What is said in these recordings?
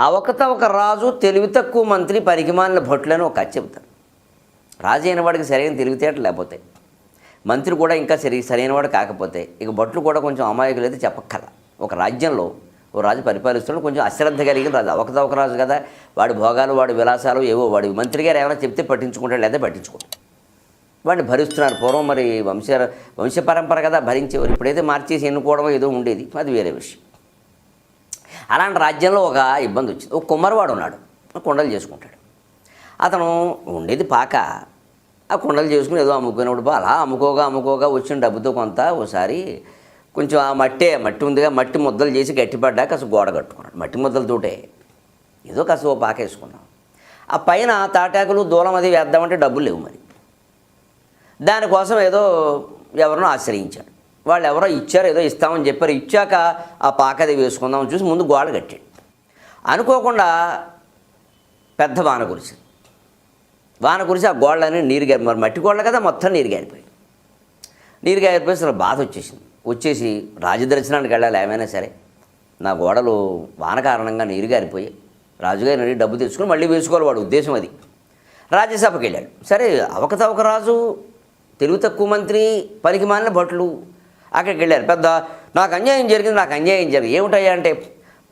అవకతవక రాజు తెలివి తక్కువ మంత్రి పనికిమాలిన భట్లని ఒక కథ చెబుతారు. రాజు అయిన వాడికి సరైన తెలివితేటలు లేకపోతే, మంత్రి కూడా ఇంకా సరైనవాడు కాకపోతే, ఇక భట్లు కూడా కొంచెం అమాయకులు అయితే చెప్పక్కర్ల. ఒక రాజ్యంలో ఓ రాజు పరిపాలిస్తున్నాడు, కొంచెం అశ్రద్ధ కలిగిన రాజు, అవకతవక రాజు కదా, వాడి భోగాలు వాడి విలాసాలు ఏవో వాడి మంత్రి గారు ఏమైనా చెప్తే పట్టించుకుంటాడు, లేదా పట్టించుకుంటాడు. వాడిని భరిస్తున్నారు. పూర్వం మరి వంశ పరంపర కదా భరించేవారు. ఇప్పుడైతే మార్చేసి ఎన్నుకోవడం ఏదో ఉండేది, అది వేరే విషయం. అలాంటి రాజ్యంలో ఒక ఇబ్బంది వచ్చింది. ఒక కుమ్మరివాడు ఉన్నాడు, కుండలు చేసుకుంటాడు. అతను ఉండేది పాక, ఆ కుండలు చేసుకుని ఏదో అమ్ముకునేవాడు. అలా అమ్ముకోగా వచ్చిన డబ్బుతో కొంత ఓసారి కొంచెం ఆ మట్టి ఉందిగా, మట్టి ముద్దలు చేసి గట్టిపడ్డాక కాస్త గోడ కట్టుకున్నాడు. మట్టి ముద్దలతోటే ఏదో కాస్త ఓ పాక వేసుకున్నాం. ఆ పైన తాటాకులు దూలం అది వేద్దామంటే డబ్బులు లేవు. మరి దానికోసం ఏదో ఎవరినో ఆశ్రయించాడు. వాళ్ళు ఎవరో ఇచ్చారు, ఏదో ఇస్తామని చెప్పారు. ఇచ్చాక ఆ పాకది వేసుకుందామని చూసి ముందు గోడ కట్టాడు. అనుకోకుండా పెద్ద వాన కురిసింది. వాన కురిసి ఆ గోడలని నీరు గారి, మరి మట్టి గోడలు కదా, మొత్తం నీరు గారిపోయి అసలు బాధ వచ్చేసి రాజదర్శనానికి వెళ్ళాలి ఏమైనా సరే, నా గోడలు వాన కారణంగా నీరు గారిపోయి రాజుగారిని డబ్బు తెచ్చుకొని మళ్ళీ వేసుకోవాలి, వాడు ఉద్దేశం అది. రాజ్యసభకి వెళ్ళాడు. సరే, అవకతవక రాజు, తెలివి తక్కువ మంత్రి, పనికి మాలిన భట్లు అక్కడికి వెళ్ళారు. పెద్ద నాకు అన్యాయం జరిగింది. ఏమిటయ్యా అంటే,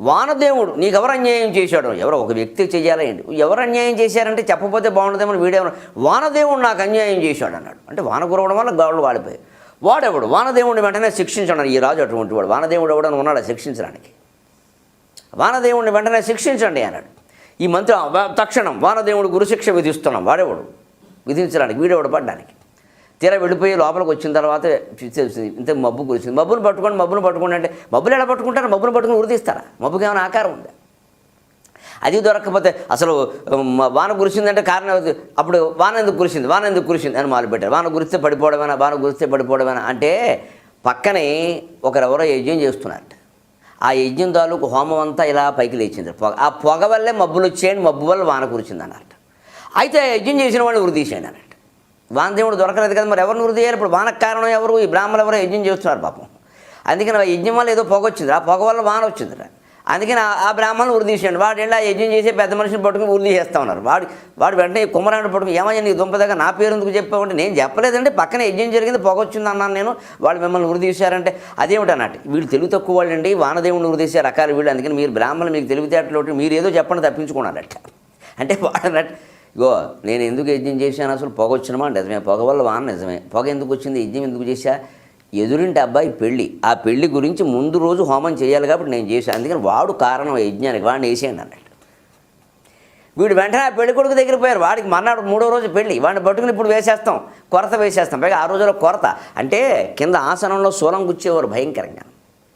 వానదేవుడు నీకు ఎవరు అన్యాయం చేశాడు? ఎవరో ఒక వ్యక్తి చేయాలా ఏంటి? ఎవరు అన్యాయం చేశారంటే చెప్పకపోతే బాగుంటుందేమో, వీడేమో వానదేవుడు నాకు అన్యాయం చేశాడు అన్నాడు. అంటే వాన కురవడం వల్ల గోడలు వాడిపోయాయి. వాడెవడు? వానదేవుడిని వెంటనే శిక్షించాడు. ఈ రాజు అటువంటి వాడు. వానదేవుడు ఎవడని ఉన్నాడా శిక్షించడానికి? వానదేవుడిని వెంటనే శిక్షించండి అన్నాడు. ఈ మంత్రి తక్షణం వానదేవుడు గురుశిక్ష విధిస్తున్నాం. వాడేవాడు విధించడానికి, వీడేవాడు పడ్డానికి. తీరా వెళ్ళిపోయి లోపలికి వచ్చిన తర్వాత ఇంత మబ్బు కురిసింది. మబ్బును పట్టుకోండి అంటే, మబ్బులు ఎలా పట్టుకుంటారు? మబ్బును పట్టుకుని ఉరిదీస్తారా? మబ్బుకి ఏమైనా ఆకారం ఉందా? అది దొరకకపోతే అసలు వాన కురిసిందంటే కారణం, అప్పుడు వాన ఎందుకు కురిసింది అని మొదలుపెట్టారు. వాన కురిస్తే పడిపోవడమేనా అంటే, పక్కనే ఒకరెవరో యజ్ఞం చేస్తున్నారట. ఆ యజ్ఞం తాలూకు హోమం అంతా ఇలా పైకి లేచింది. ఆ పొగ వల్లే మబ్బులు వచ్చేయండి, మబ్బు వల్ల వాన కురిసింది అన్నట్టు. అయితే యజ్ఞం చేసిన వాళ్ళు ఉరిదీసేయండి అన్నట్టు. వానదేవుడు దొరకలేదు కదా, మరి ఎవరిని వృద్ధి చేయాలి? ఇప్పుడు వానకు కారణం ఎవరు? ఈ బ్రాహ్మణులు ఎవరో యజ్ఞం చేస్తున్నారు పాపం. అందుకని ఆ యజ్ఞం వల్ల ఏదో పొగ వచ్చింది, ఆ పొగ వల్ల వాన వచ్చిందిరా. అందుకని ఆ బ్రాహ్మణులు వృద్ధి చేయండి. వాడు వెళ్ళి ఆ యజ్ఞం చేసే పెద్ద మనిషిని పట్టుకుని వృద్ధి చేస్తూ ఉన్నారు. వాడు వెంటనే కుమ్మరాన్ని పట్టుకుని, ఏమయ్యా నీకు దుంపదగా నా పేరు ఎందుకు చెప్పావంటే, నేను చెప్పలేదంటే పక్కన యజ్ఞం జరిగింది, పొగ వచ్చింది అన్నాను నేను, వాళ్ళు మిమ్మల్ని వృద్ధి చేశారంటే అదేమిటి అన్నట్టు. వీళ్ళు తెలివి తక్కువ వాళ్ళు అండి, వానదేవుడిని వృద్ధి చేసే రకాలు వీళ్ళు. అందుకని మీరు బ్రాహ్మణులు, మీకు తెలివితేటలు మీరు ఏదో చెప్పండి తప్పించుకున్నారట. అంటే వాడన్నట్టు, ఇగో నేను ఎందుకు యజ్ఞం చేశాను, అసలు పొగ వచ్చినమా నిజమే, పొగ వల్ల వాన నిజమే, పొగ ఎందుకు వచ్చింది, యజ్ఞం ఎందుకు చేశా, ఎదురింటి అబ్బాయి పెళ్ళి, ఆ పెళ్లి గురించి ముందు రోజు హోమం చేయాలి కాబట్టి నేను చేశాను, అందుకని వాడు కారణం యజ్ఞానికి, వాడిని వేసేయండి అన్నట్టు. వీడు వెంటనే ఆ పెళ్లి కొడుకు దగ్గర పోయారు. వాడికి మర్నాడు 3వ రోజు పెళ్ళి, వాడిని పట్టుకుని ఇప్పుడు కొరత వేసేస్తాం. పైగా ఆ రోజుల్లో కొరత అంటే కింద ఆసనంలో శూలం గుచ్చేవారు భయంకరంగా,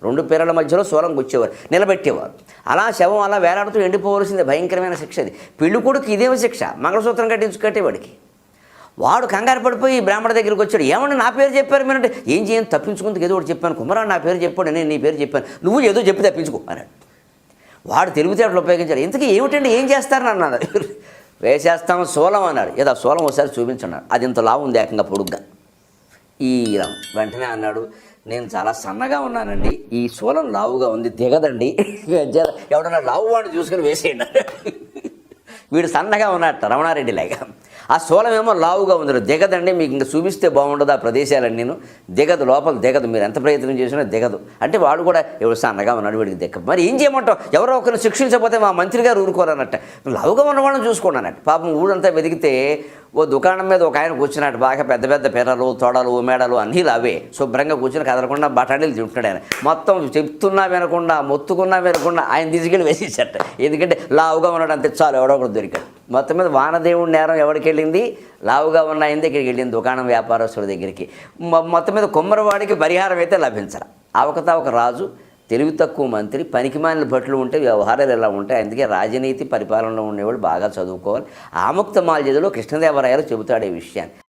2 పీరల మధ్యలో శూలం గుచ్చేవారు, నిలబెట్టేవారు. అలా శవం అలా వేలాడుతూ ఎండిపోవలసిందే, భయంకరమైన శిక్ష అది. పెళ్లి కొడుకు ఇదేమో శిక్ష, మంగళసూత్రం కట్టేవాడికి. వాడు కంగారు పడిపోయి బ్రాహ్మణ దగ్గరికి వచ్చాడు. ఏమన్నా నా పేరు చెప్పారు మీరంటే, ఏం చేయను తప్పించుకుందుకు ఏదో ఒకటి చెప్పాను, కుమ్మరాడు నా పేరు చెప్పాడు, నేను నీ పేరు చెప్పాను, నువ్వు ఏదో చెప్పి తప్పించుకో అన్నాడు. వాడు తెలివితేటలు ఉపయోగించాడు. ఇంతకీ ఏమిటండి, ఏం చేస్తారని అన్నాడు. వేసేస్తాం శూలం అన్నాడు. ఏదో ఆ శూలం ఒకసారి చూపించన్నాడు. అది ఇంత లావు ఉంది, ఏకంగా పొడుగ్గా. ఈ వెంటనే అన్నాడు, నేను చాలా సన్నగా ఉన్నానండి, ఈ శూలం లావుగా ఉంది, దిగదండి, ఎవడన్నా లావు వాడిని చూసుకుని వేసేయండి. వీడు సన్నగా ఉన్నట్ట రమణారెడ్డి లాగా. ఆ శూలం ఏమో లావుగా ఉంది, దిగదండి, మీకు ఇంకా చూపిస్తే బాగుండదు ఆ ప్రదేశాలని, నేను దిగదు, లోపల దిగదు, మీరు ఎంత ప్రయత్నం చేసినా దిగదు అంటే. వాడు కూడా ఎవరు సన్నగా ఉన్నాడు, వీడికి దిగ. మరి ఏం చేయమంటావు, ఎవరో ఒకరిని శిక్షించకపోతే మా మంత్రి గారు ఊరుకోరన్నట్ట. లావుగా ఉన్న వాళ్ళని చూసుకోండి పాపం ఊరంతా వెతికితే ఓ దుకాణం మీద ఒక ఆయన కూర్చున్నాడు, బాగా పెద్ద పెద్ద పెరలు, తొడలు, మేడలు అన్నీ లావే, శుభ్రంగా కూర్చుని కదలకుండా బఠానీలు తింటున్నాడు ఆయన. మొత్తం చెప్తున్నా వినకుండా, మొత్తుకున్నా వినకుండా ఆయన తీసుకెళ్ళి వేసేసట. ఎందుకంటే లావుగా ఉన్నాడు అంతే చాలు, ఎవడో ఒకటి దొరికాడు. మొత్తం మీద వానదేవుడి నేరం ఎవరికి వెళ్ళింది, లావుగా ఉన్న ఆయన దగ్గరికి వెళ్ళింది, దుకాణం వ్యాపారస్తుడి దగ్గరికి. మొత్తం మీద కుమ్మరివాడికి పరిహారం అయితే లభించాలి. అవకతవక రాజు, తెలివి తక్కువ మంత్రి, పనికిమాలిన భట్లు ఉంటే వ్యవహారాలు ఎలా ఉంటాయి. అందుకే రాజనీతి పరిపాలనలో ఉండేవాళ్ళు బాగా చదువుకోవాలి. ఆముక్త మాల్యదలో కృష్ణదేవరాయలు చెబుతాడు ఈ విషయాన్ని.